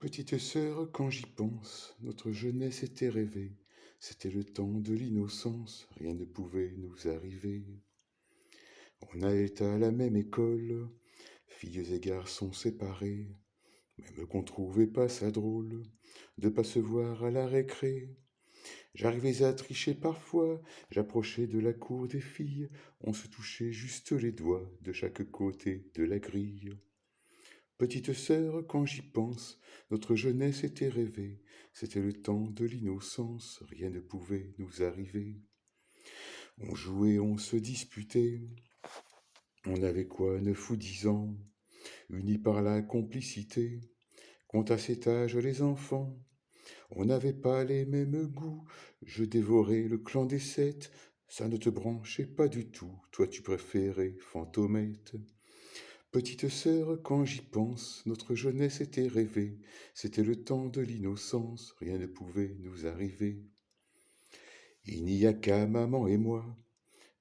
Petite sœur, quand j'y pense, notre jeunesse était rêvée. C'était le temps de l'innocence, rien ne pouvait nous arriver. On a été à la même école, filles et garçons séparés. Même qu'on trouvait pas ça drôle de pas se voir à la récré. J'arrivais à tricher parfois, j'approchais de la cour des filles, on se touchait juste les doigts de chaque côté de la grille. Petite sœur, quand j'y pense, notre jeunesse était rêvée, c'était le temps de l'innocence, rien ne pouvait nous arriver. On jouait, on se disputait, on avait quoi, 9 ou 10 ans, unis par la complicité. Quant à cet âge, les enfants, on n'avait pas les mêmes goûts, je dévorais le clan des sept, ça ne te branchait pas du tout, toi tu préférais Fantomette. Petite sœur, quand j'y pense, notre jeunesse était rêvée, c'était le temps de l'innocence, rien ne pouvait nous arriver. Il n'y a qu'à maman et moi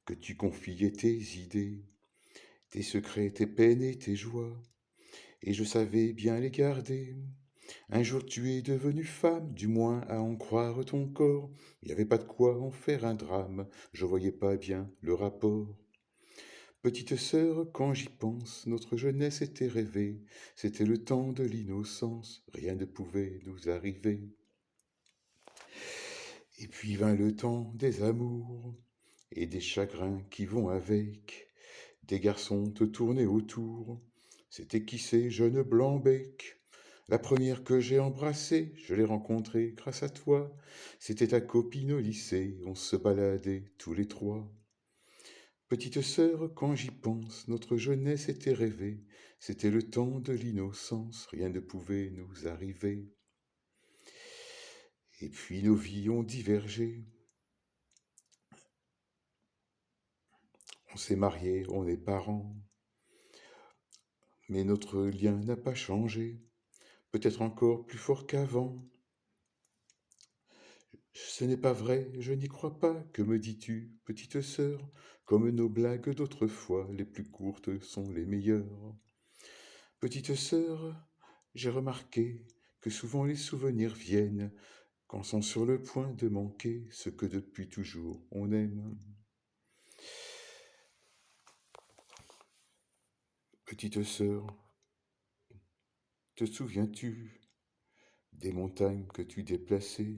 que tu confiais tes idées, tes secrets, tes peines et tes joies, et je savais bien les garder. Un jour tu es devenue femme, du moins à en croire ton corps, il n'y avait pas de quoi en faire un drame, je voyais pas bien le rapport. Petite sœur, quand j'y pense, notre jeunesse était rêvée, c'était le temps de l'innocence, rien ne pouvait nous arriver. Et puis vint le temps des amours et des chagrins qui vont avec, des garçons te tournaient autour, c'était qui ces jeunes blancs-becs? La première que j'ai embrassée, je l'ai rencontrée grâce à toi, c'était ta copine au lycée, on se baladait tous les trois. Petite sœur, quand j'y pense, notre jeunesse était rêvée, c'était le temps de l'innocence, rien ne pouvait nous arriver. Et puis nos vies ont divergé, on s'est mariés, on est parents, mais notre lien n'a pas changé, peut-être encore plus fort qu'avant. Ce n'est pas vrai, je n'y crois pas, que me dis-tu, petite sœur, comme nos blagues d'autrefois, les plus courtes sont les meilleures. Petite sœur, j'ai remarqué que souvent les souvenirs viennent quand sont sur le point de manquer ce que depuis toujours on aime. Petite sœur, te souviens-tu des montagnes que tu déplaçais?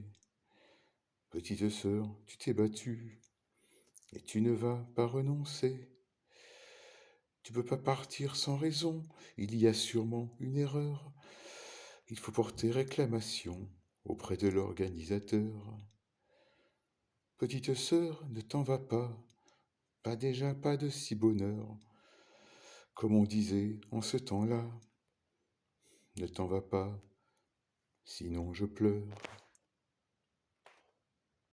Petite sœur, tu t'es battue et tu ne vas pas renoncer. Tu peux pas partir sans raison, il y a sûrement une erreur. Il faut porter réclamation auprès de l'organisateur. Petite sœur, ne t'en va pas déjà pas de si bonheur. Comme on disait en ce temps-là, ne t'en va pas, sinon je pleure.